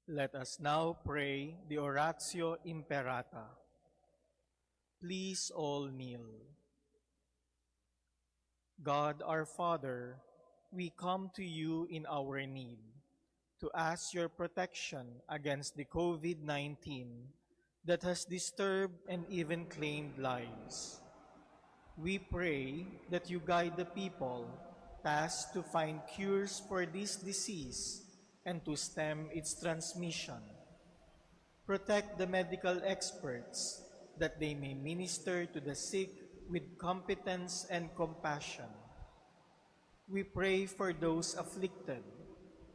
Let us now pray the Oratio Imperata. Please all kneel. God our Father, we come to you in our need to ask your protection against the COVID-19 that has disturbed and even claimed lives. We pray that you guide the people tasked to find cures for this disease and to stem its transmission. Protect the medical experts that they may minister to the sick with competence and compassion. We pray for those afflicted.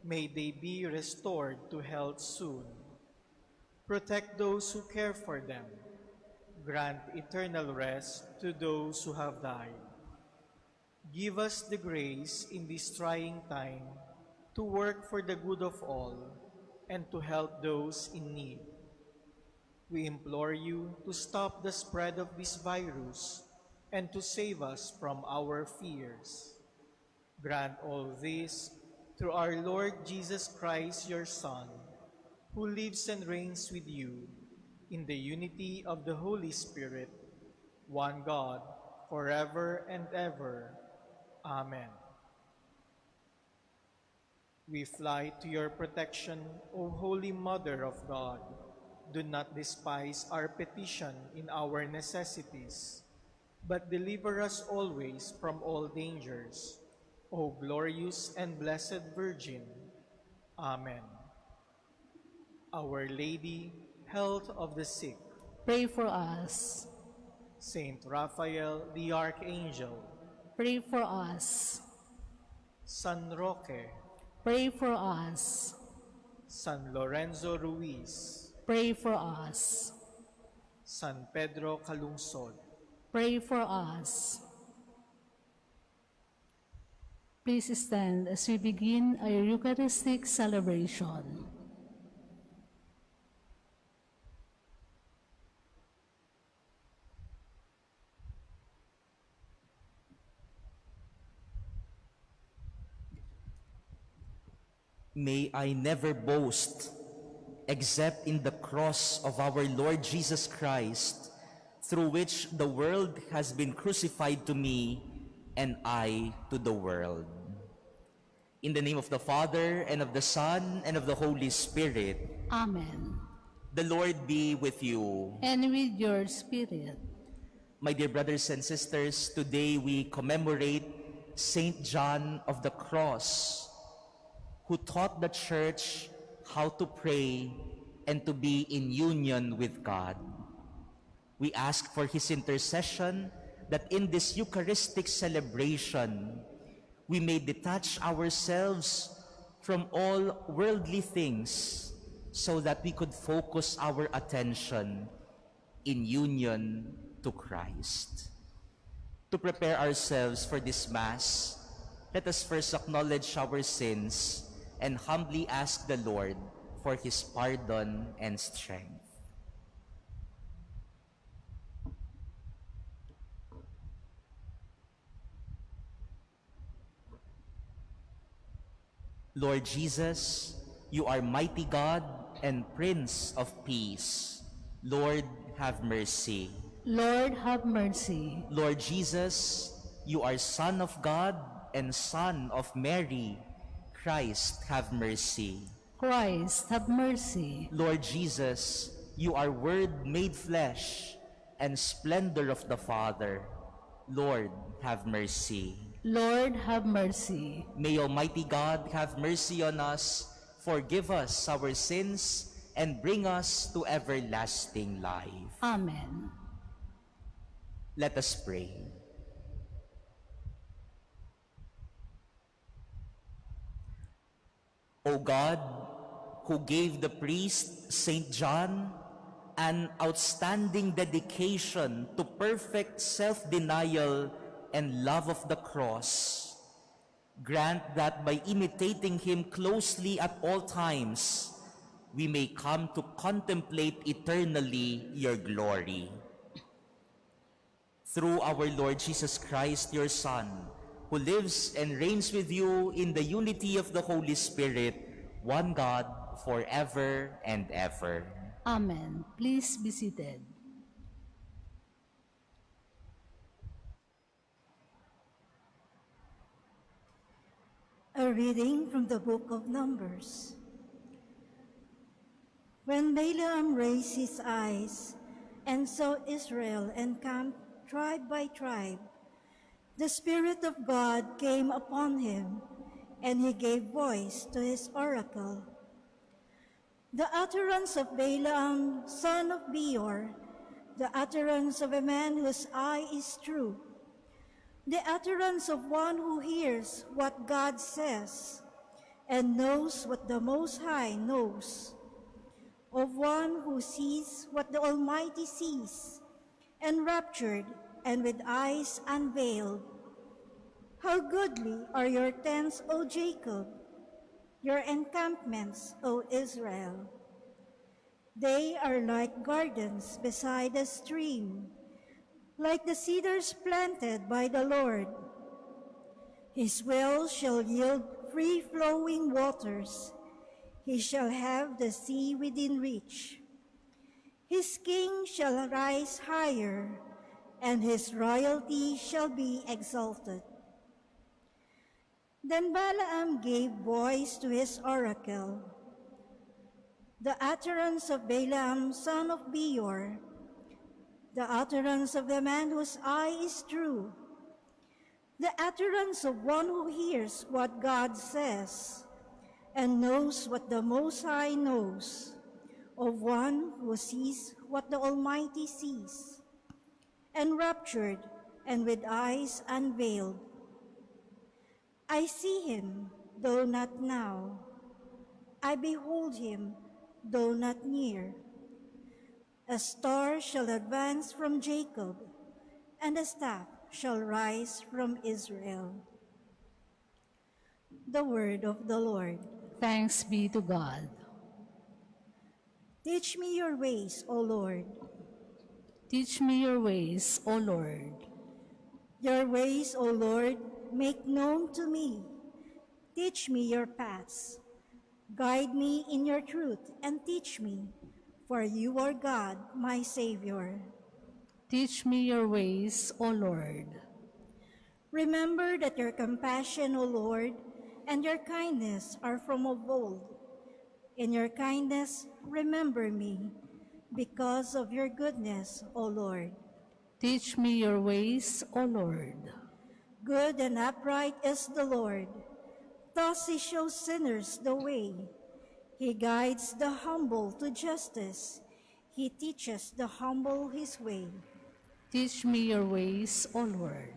May they be restored to health soon. Protect those who care for them. Grant eternal rest to those who have died. Give us the grace in this trying time to work for the good of all and to help those in need. We implore you to stop the spread of this virus and to save us from our fears. Grant all this through our Lord Jesus Christ, your Son, who lives and reigns with you in the unity of the Holy Spirit, one God, forever and ever. Amen. We fly to your protection, O Holy Mother of God. Do not despise our petition in our necessities, but deliver us always from all dangers, O glorious and blessed Virgin. Amen. Our Lady, health of the sick. Pray for us. Saint Raphael, the Archangel. Pray for us. San Roque. Pray for us. San Lorenzo Ruiz. Pray for us. San Pedro Calungsod. Pray for us. Please stand as we begin our Eucharistic celebration. May I never boast except in the cross of our Lord Jesus Christ, through which the world has been crucified to me and I to the world. In the name of the Father, and of the Son, and of the Holy Spirit. Amen. The Lord be with you. And with your spirit. My dear brothers and sisters, today we commemorate Saint John of the Cross, who taught the Church how to pray and to be in union with God. We ask for his intercession that in this Eucharistic celebration, we may detach ourselves from all worldly things so that we could focus our attention in union to Christ. To prepare ourselves for this Mass, let us first acknowledge our sins and humbly ask the Lord for his pardon and strength. Lord Jesus, you are mighty God and Prince of Peace. Lord, have mercy. Lord, have mercy. Lord Jesus, you are Son of God and Son of Mary. Christ, have mercy. Christ, have mercy. Lord Jesus, you are Word made flesh and splendor of the Father. Lord, have mercy. Lord, have mercy. May Almighty God have mercy on us, forgive us our sins, and bring us to everlasting life. Amen. Let us pray. O God, who gave the priest Saint John an outstanding dedication to perfect self-denial and love of the cross, grant that by imitating him closely at all times, we may come to contemplate eternally your glory. Through our Lord Jesus Christ, your Son, who lives and reigns with you in the unity of the Holy Spirit, one God, forever and ever. Amen. Please be seated. A reading from the book of Numbers. When Balaam raised his eyes and saw Israel encamped tribe by tribe, the Spirit of God came upon him, and he gave voice to his oracle. The utterance of Balaam, son of Beor, the utterance of a man whose eye is true, the utterance of one who hears what God says and knows what the Most High knows, of one who sees what the Almighty sees, enraptured and with eyes unveiled. How goodly are your tents, O Jacob, your encampments, O Israel. They are like gardens beside a stream, like the cedars planted by the Lord. His well shall yield free-flowing waters. He shall have the sea within reach. His king shall rise higher, and his royalty shall be exalted. Then Balaam gave voice to his oracle. The utterance of Balaam, son of Beor, the utterance of the man whose eye is true, the utterance of one who hears what God says and knows what the Most High knows, of one who sees what the Almighty sees, enraptured and with eyes unveiled. I see him, though not now. I behold him, though not near. A star shall advance from Jacob, and a staff shall rise from Israel. The word of the Lord. Thanks be to God. Teach me your ways, O Lord. Teach me your ways, O Lord. Your ways, O Lord, make known to me. Teach me your paths. Guide me in your truth and teach me, for you are God, my Savior. Teach me your ways, O Lord. Remember that your compassion, O Lord, and your kindness are from of old. In your kindness, remember me, because of your goodness, O Lord. Teach me your ways, O Lord. Good and upright is the Lord. Thus he shows sinners the way. He guides the humble to justice. He teaches the humble his way. Teach me your ways, O Lord.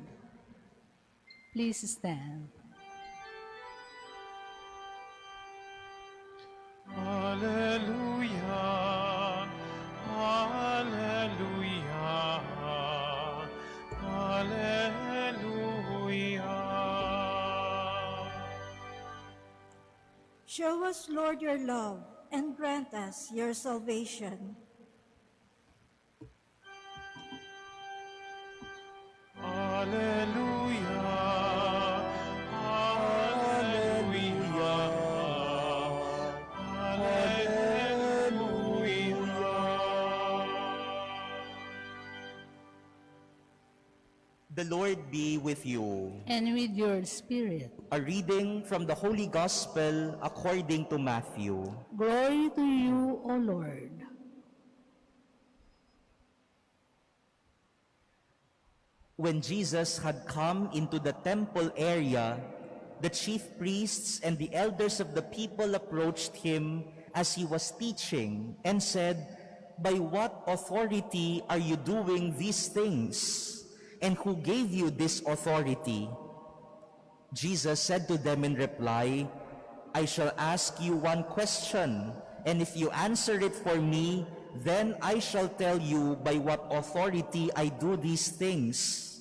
Please stand. Hallelujah, hallelujah, hallelujah. Show us, Lord, your love, and grant us your salvation. Hallelujah, hallelujah, The Lord be with you. And with your spirit. A reading from the Holy Gospel according to Matthew. Glory to you, O Lord. When Jesus had come into the temple area, the chief priests and the elders of the people approached him as he was teaching and said, "By what authority are you doing these things? And who gave you this authority?" Jesus said to them in reply, "I shall ask you one question, and if you answer it for me, then I shall tell you by what authority I do these things.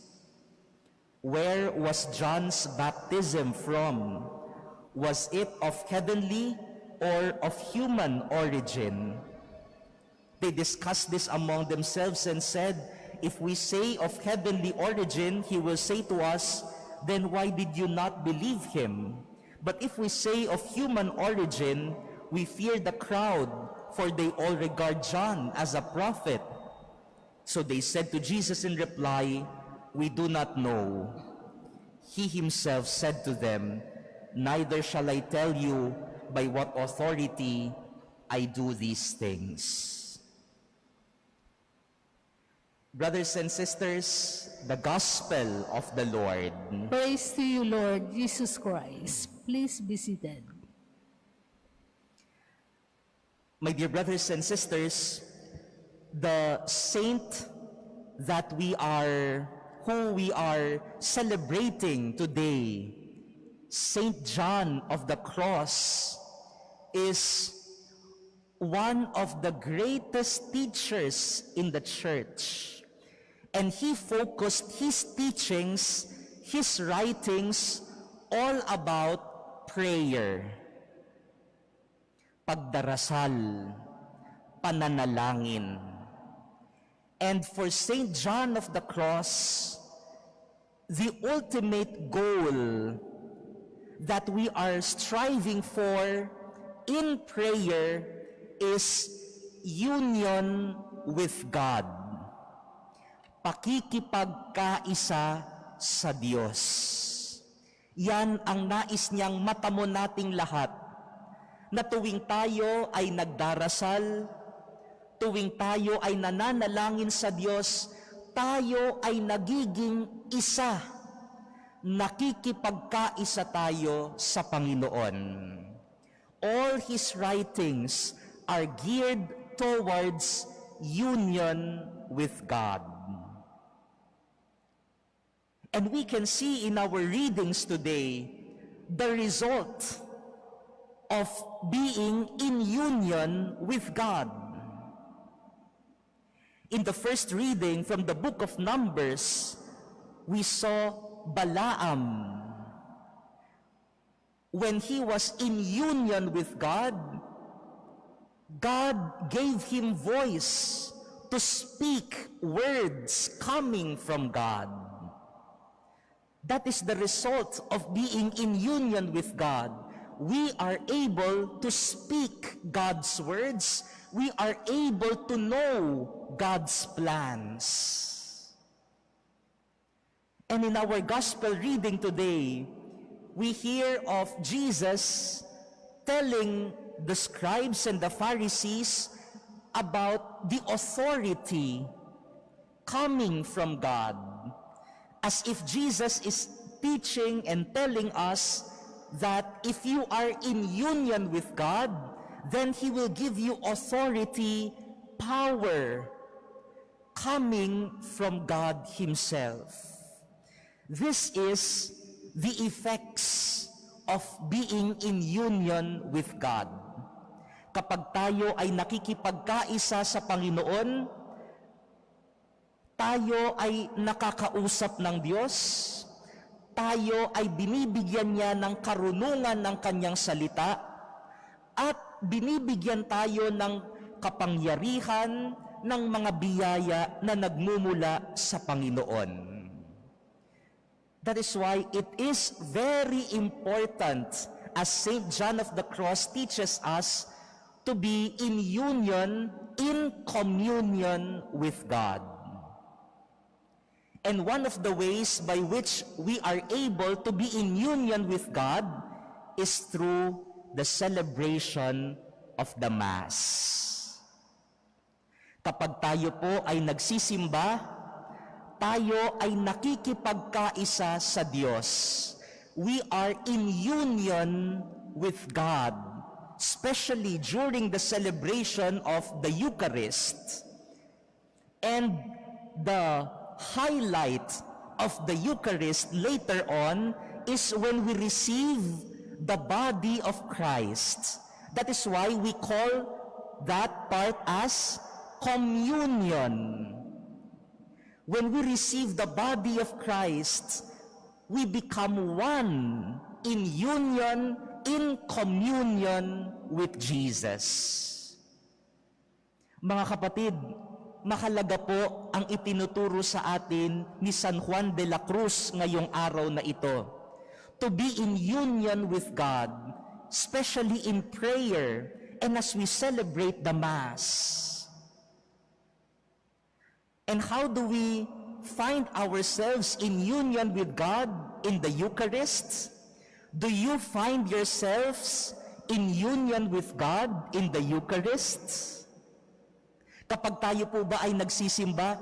Where was John's baptism from? Was it of heavenly or of human origin?" They discussed this among themselves and said, "If we say of heavenly origin, he will say to us, 'Then why did you not believe him?' But if we say of human origin, We fear the crowd, for they all regard John as a prophet. So they said to Jesus in reply, we do not know. He himself said to them, neither shall I tell you by what authority I do these things. Brothers and sisters, the gospel of the Lord. Praise to you, Lord Jesus Christ. Please be seated. My dear brothers and sisters, the saint that who we are celebrating today, Saint John of the Cross, is one of the greatest teachers in the church. And he focused his teachings, his writings, all about prayer, pagdarasal, pananalangin. And for Saint John of the Cross, the ultimate goal that we are striving for in prayer is union with God. Pakikipagkaisa sa Diyos. Yan ang nais niyang matamo nating lahat, na tuwing tayo ay nagdarasal, tuwing tayo ay nananalangin sa Diyos, tayo ay nagiging isa, nakikipagkaisa tayo sa Panginoon. All his writings are geared towards union with God. And we can see in our readings today the result of being in union with God. In the first reading from the book of Numbers, we saw Balaam. When he was in union with God, God gave him voice to speak words coming from God. That is the result of being in union with God. We are able to speak God's words. We are able to know God's plans. And in our gospel reading today, we hear of Jesus telling the scribes and the Pharisees about the authority coming from God, as if Jesus is teaching and telling us that if you are in union with God, then He will give you authority, power, coming from God Himself. This is the effects of being in union with God. Kapag tayo ay nakikipagkaisa sa Panginoon, tayo ay nakakausap ng Diyos, tayo ay binibigyan niya ng karunungan ng kanyang salita, at binibigyan tayo ng kapangyarihan ng mga biyaya na nagmumula sa Panginoon. That is why it is very important, as Saint John of the Cross teaches us, to be in union, in communion with God. And one of the ways by which we are able to be in union with God is through the celebration of the Mass. Kapag tayo po ay nagsisimba, tayo ay nakikipagkaisa sa Diyos. We are in union with God, especially during the celebration of the Eucharist. And the highlight of the Eucharist later on is when we receive the body of Christ. That is why we call that part as communion. When we receive the body of Christ, we become one in union, in communion with Jesus. Mga kapatid, mahalaga po ang itinuturo sa atin ni San Juan de la Cruz ngayong araw na ito. To be in union with God, especially in prayer, and as we celebrate the Mass. And how do we find ourselves in union with God in the Eucharist? Do you find yourselves in union with God in the Eucharist? Kapag tayo po ba ay nagsisimba,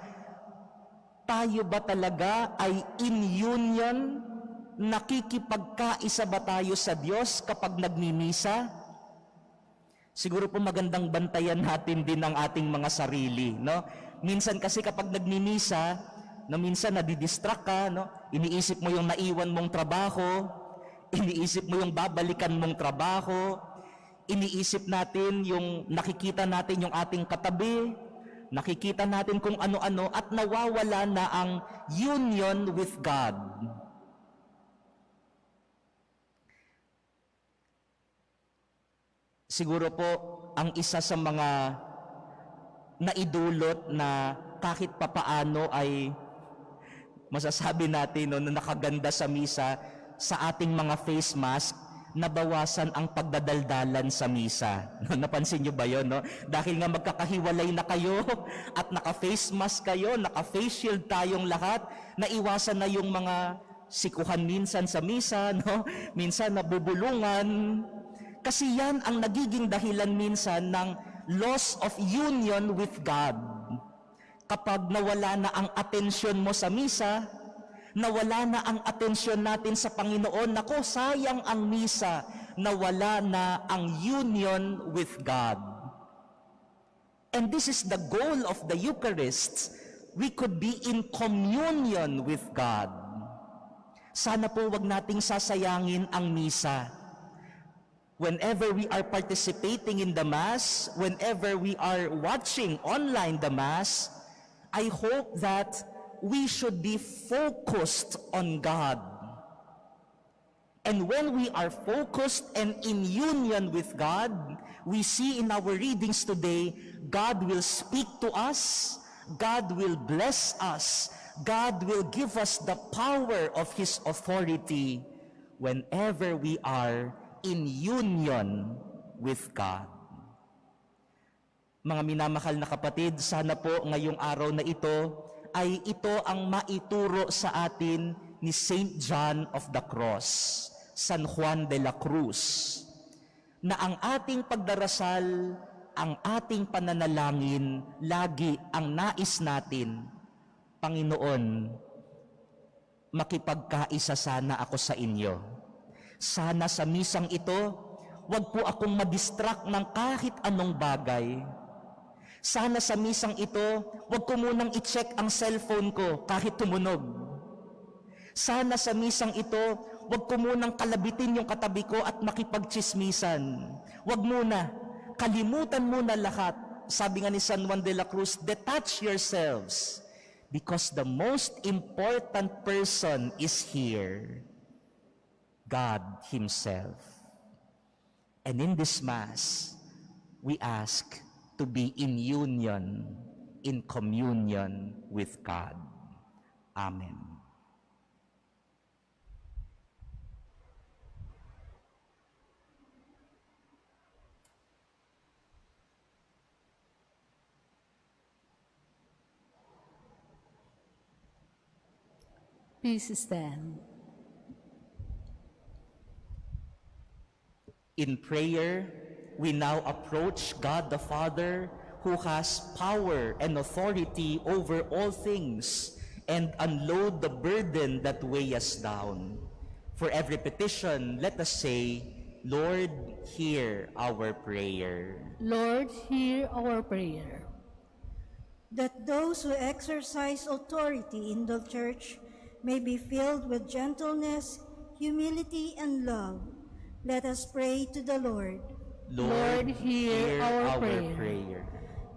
tayo ba talaga ay in union? Nakikipagkaisa ba tayo sa Diyos kapag nagmimisa? Siguro po magandang bantayan natin din ang ating mga sarili, no? Minsan kasi kapag nagmimisa, minsan nadidistract ka, no? Iniisip mo yung naiwan mong trabaho, iniisip mo yung babalikan mong trabaho, iniisip natin yung nakikita natin yung ating katabi, nakikita natin kung ano-ano at nawawala na ang union with God. Siguro po, ang isa sa mga naidulot na kahit papaano ay masasabi natin no, na nakaganda sa misa, sa ating mga face mask, nabawasan ang pagdadaldalan sa misa. Napansin nyo ba yun? No? Dahil nga magkakahiwalay na kayo at naka-face mask kayo, naka-face shield tayong lahat, naiwasan na yung mga sikuhan minsan sa misa, no? Minsan nabubulungan. Kasi yan ang nagiging dahilan minsan ng loss of union with God. Kapag nawala na ang atensyon mo sa misa, nawala na ang atensyon natin sa Panginoon, nako, sayang ang misa, nawala na ang union with God. And this is the goal of the Eucharist. We could be in communion with God. Sana po wag nating sasayangin ang misa. Whenever we are participating in the Mass, whenever we are watching online the Mass, I hope that we should be focused on God. And when we are focused and in union with God, we see in our readings today, God will speak to us, God will bless us, God will give us the power of His authority whenever we are in union with God. Mga minamahal na kapatid, sana po ngayong araw na ito ay ito ang maituro sa atin ni Saint John of the Cross, San Juan de la Cruz, na ang ating pagdarasal, ang ating pananalangin, lagi ang nais natin, Panginoon, makipagkaisa sana ako sa inyo. Sana sa misang ito, wag po akong madistract ng kahit anong bagay. Sana sa misang ito, wag ko munang i-check ang cellphone ko kahit tumunog. Sana sa misang ito, wag ko munang kalabitin yung katabi ko at makipagchismisan. Wag muna, kalimutan muna lahat. Sabi nga ni San Juan de la Cruz, detach yourselves because the most important person is here. God Himself. And in this Mass, we ask to be in union, in communion with God. Amen. Please stand. In prayer, we now approach God the Father, who has power and authority over all things, and unload the burden that weigh us down. For every petition, let us say, Lord, hear our prayer. Lord, hear our prayer. That those who exercise authority in the Church may be filled with gentleness, humility, and love. Let us pray to the Lord. Lord, hear our prayer.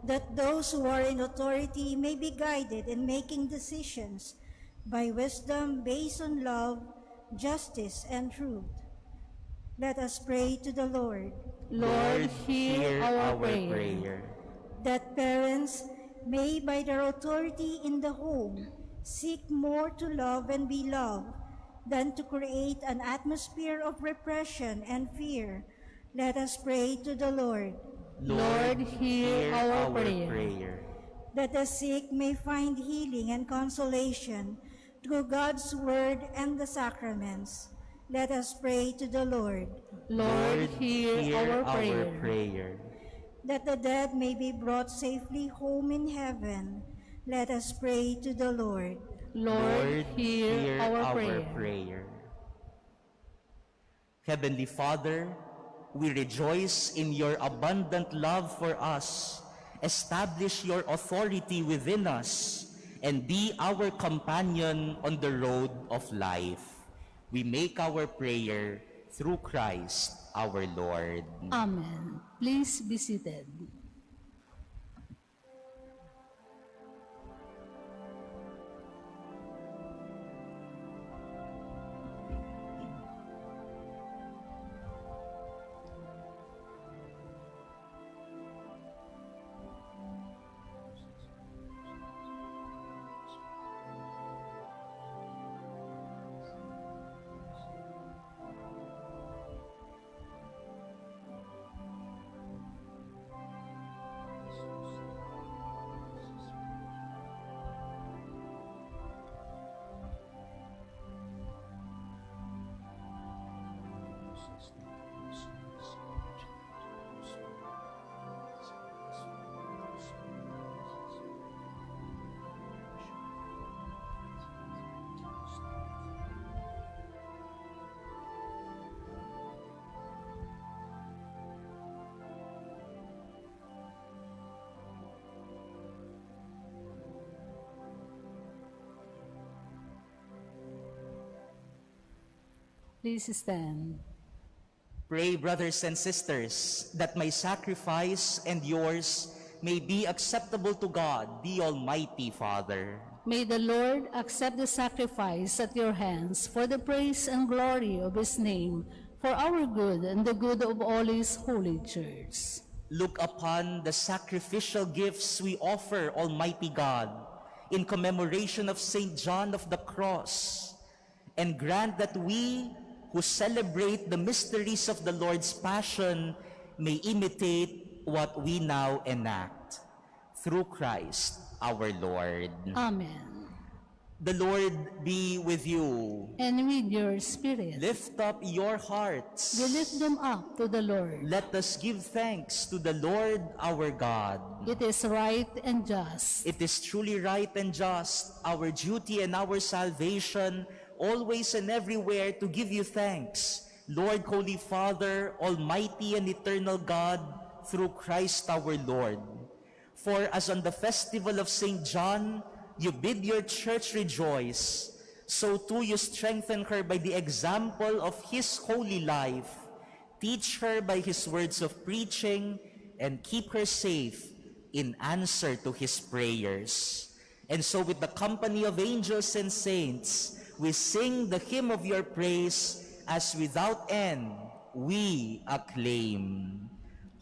That those who are in authority may be guided in making decisions by wisdom based on love, justice, and truth. Let us pray to the Lord. Lord, hear our prayer. That parents may, by their authority in the home, seek more to love and be loved than to create an atmosphere of repression and fear. Let us pray to the Lord. Lord, hear our prayer. That the sick may find healing and consolation through God's word and the sacraments. Let us pray to the Lord. Lord, hear our prayer. That the dead may be brought safely home in heaven. Let us pray to the Lord. Lord, hear our prayer. Heavenly Father, we rejoice in your abundant love for us. Establish your authority within us and be our companion on the road of life. We make our prayer through Christ our Lord. Amen. Please be seated. Please stand. Pray, brothers and sisters, that my sacrifice and yours may be acceptable to God, the Almighty Father. May the Lord accept the sacrifice at your hands for the praise and glory of his name, for our good and the good of all his holy church. Look upon the sacrificial gifts we offer, Almighty God, in commemoration of St. John of the Cross, and grant that we who celebrate the mysteries of the Lord's Passion may imitate what we now enact. Through Christ our Lord. Amen. The Lord be with you. And with your spirit. Lift up your hearts. We lift them up to the Lord. Let us give thanks to the Lord our God. It is right and just. It is truly right and just, our duty and our salvation, always and everywhere to give you thanks, Lord, Holy Father, Almighty and eternal God, through Christ our Lord. For as on the festival of St. John, you bid your church rejoice, so too you strengthen her by the example of his holy life. Teach her by his words of preaching, and keep her safe in answer to his prayers. And so with the company of angels and saints, we sing the hymn of your praise, as without end we acclaim.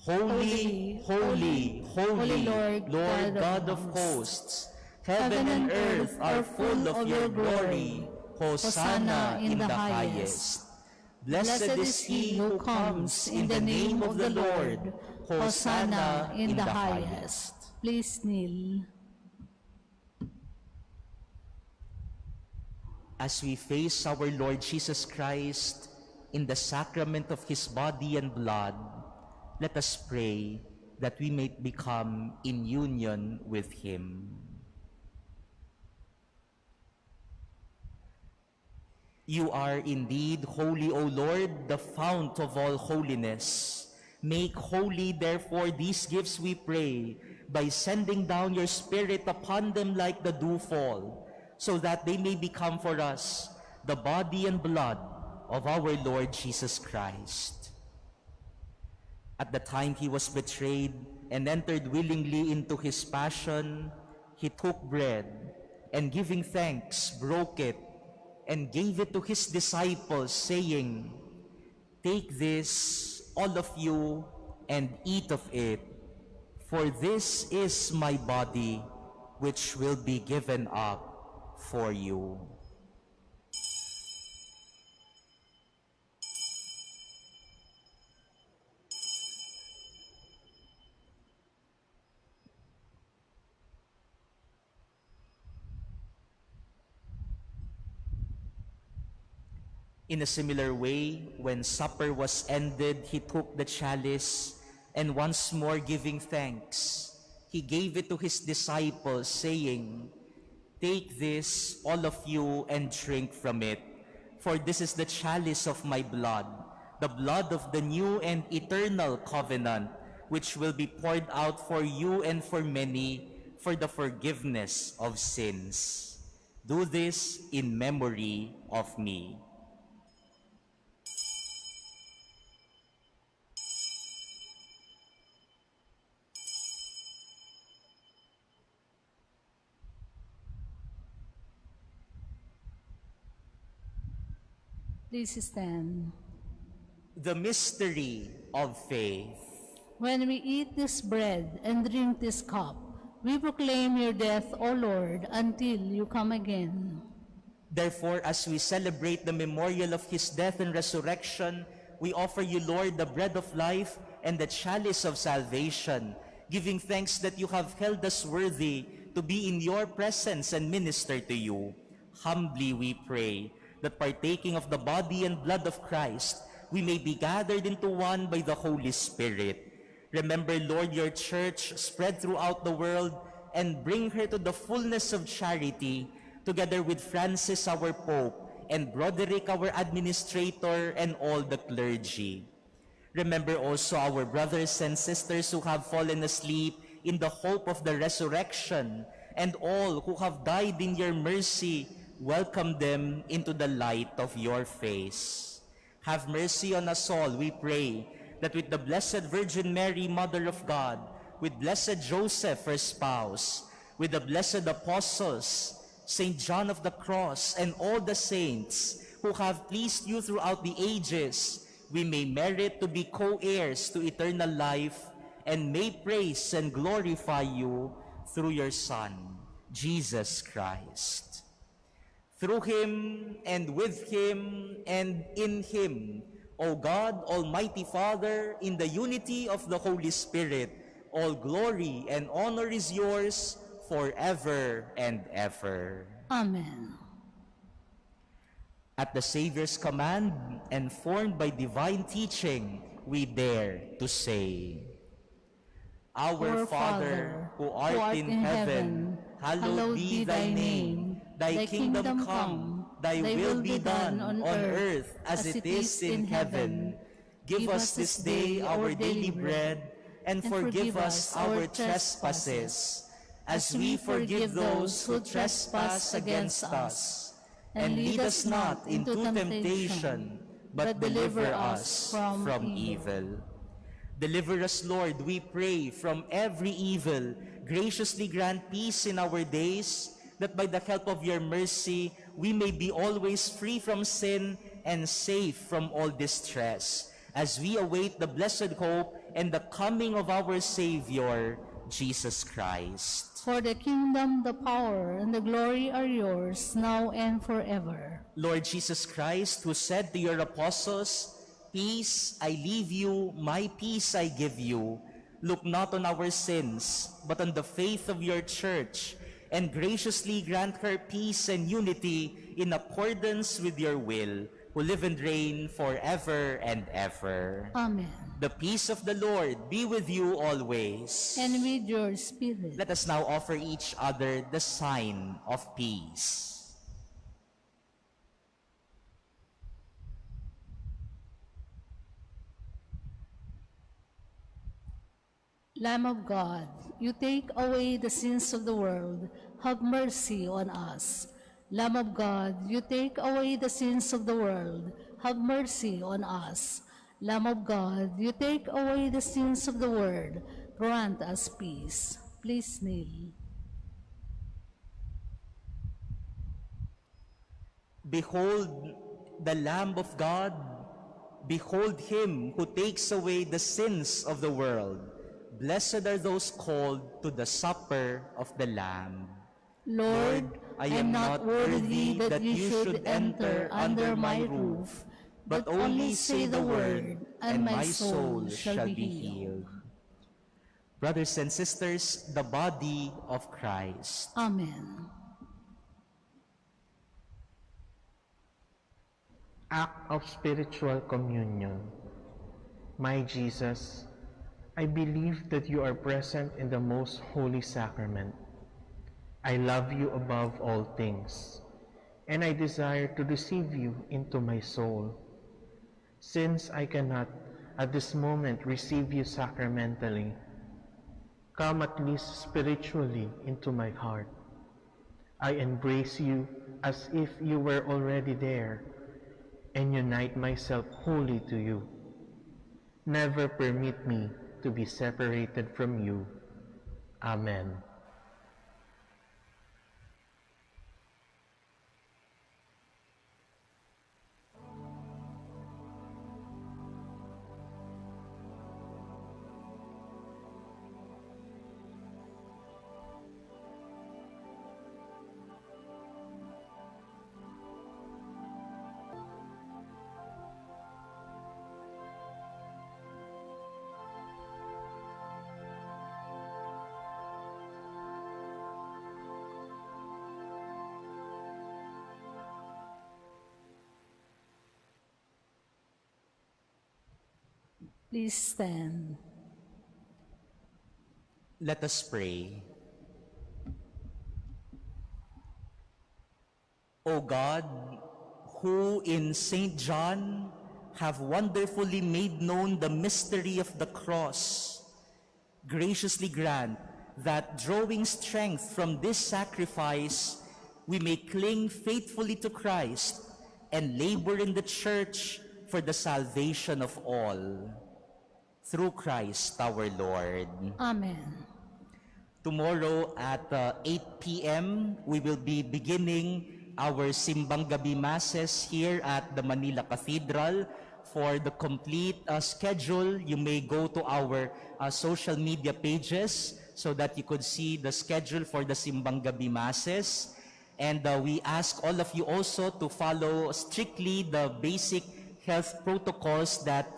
Holy, holy, holy, Lord God of hosts, heaven and earth are full of your glory. Hosanna in the highest. Blessed is he who comes in the name of the Lord. Hosanna in the highest. Please kneel. As we face our Lord Jesus Christ in the sacrament of his body and blood, let us pray that we may become in union with him. You are indeed holy, O Lord, the fount of all holiness. Make holy, therefore, these gifts, we pray, by sending down your Spirit upon them like the dewfall, so that they may become for us the body and blood of our Lord Jesus Christ. At the time he was betrayed and entered willingly into his passion, he took bread, and giving thanks, broke it, and gave it to his disciples, saying, "Take this, all of you, and eat of it, for this is my body, which will be given up for you." In a similar way, when supper was ended, he took the chalice, and once more giving thanks, he gave it to his disciples, saying, "Take this, all of you, and drink from it, for this is the chalice of my blood, the blood of the new and eternal covenant, which will be poured out for you and for many for the forgiveness of sins. Do this in memory of me." Please stand. The mystery of faith. When we eat this bread and drink this cup, we proclaim your death, O Lord, until you come again. Therefore, as we celebrate the memorial of his death and resurrection, we offer you, Lord, the bread of life and the chalice of salvation, giving thanks that you have held us worthy to be in your presence and minister to you. Humbly we pray that partaking of the body and blood of Christ, we may be gathered into one by the Holy Spirit. Remember, Lord, your church spread throughout the world and bring her to the fullness of charity, together with Francis, our Pope, and Broderick, our administrator, and all the clergy. Remember also our brothers and sisters who have fallen asleep in the hope of the resurrection, and all who have died in your mercy. Welcome them into the light of your face. Have mercy on us all, we pray, that with the Blessed Virgin Mary, Mother of God, with Blessed Joseph, her spouse, with the blessed apostles, Saint John of the Cross, and all the saints who have pleased you throughout the ages, we may merit to be co-heirs to eternal life, and may praise and glorify you through your Son, Jesus Christ. Through him, and with him, and in him, O God, Almighty Father, in the unity of the Holy Spirit, all glory and honor is yours forever and ever. Amen. At the Savior's command and formed by divine teaching, we dare to say, Our Father, who art in heaven, hallowed be thy name. Thy kingdom come, thy will be done on earth as it is in heaven. Give us this day our daily bread, and forgive us our trespasses, as we forgive those who trespass against us. And lead us not into temptation, but deliver us from evil. Deliver us, Lord, we pray, from every evil. Graciously grant peace in our days, that by the help of your mercy, we may be always free from sin and safe from all distress, as we await the blessed hope and the coming of our Savior, Jesus Christ. For the kingdom, the power, and the glory are yours, now and forever. Lord Jesus Christ, who said to your apostles, Peace I leave you, my peace I give you. Look not on our sins, but on the faith of your church, and graciously grant her peace and unity in accordance with your will, who live and reign forever and ever. Amen. The peace of the Lord be with you always. And with your spirit. Let us now offer each other the sign of peace. Lamb of God, you take away the sins of the world, have mercy on us. Lamb of God, you take away the sins of the world, have mercy on us. Lamb of God, you take away the sins of the world, grant us peace. Please kneel. Behold the Lamb of God. Behold him who takes away the sins of the world. Blessed are those called to the supper of the Lamb. Lord, I am not worthy that you should enter under my roof, but only say the word, and my soul shall be healed. Brothers and sisters, the body of Christ. Amen. Act of spiritual communion. My Jesus, I believe that you are present in the most holy sacrament. I love you above all things, and I desire to receive you into my soul. Since I cannot at this moment receive you sacramentally, come at least spiritually into my heart. I embrace you as if you were already there, and unite myself wholly to you. Never permit me to be separated from you. Amen. Please stand. Let us pray. O God, who in St. John have wonderfully made known the mystery of the cross, graciously grant that, drawing strength from this sacrifice, we may cling faithfully to Christ and labor in the Church for the salvation of all. Through Christ our Lord. Amen. Tomorrow at 8 p.m., we will be beginning our Simbang Gabi Masses here at the Manila Cathedral. For the complete schedule, you may go to our social media pages so that you could see the schedule for the Simbang Gabi Masses. And we ask all of you also to follow strictly the basic health protocols that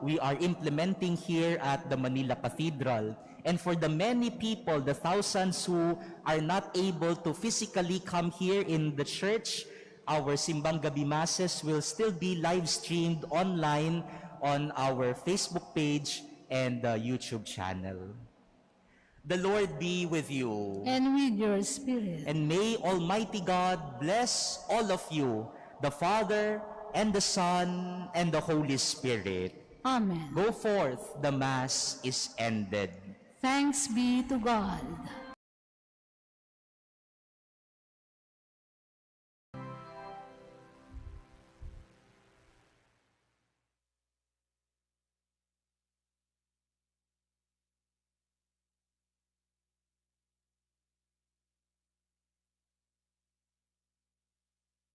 we are implementing here at the Manila Cathedral. And for the many people, the thousands who are not able to physically come here in the church, our Simbang Gabi Masses will still be live streamed online on our Facebook page and YouTube channel. The Lord be with you. And with your spirit. And may Almighty God bless all of you, the Father, and the Son, and the Holy Spirit. Amen. Go forth, the Mass is ended. Thanks be to God.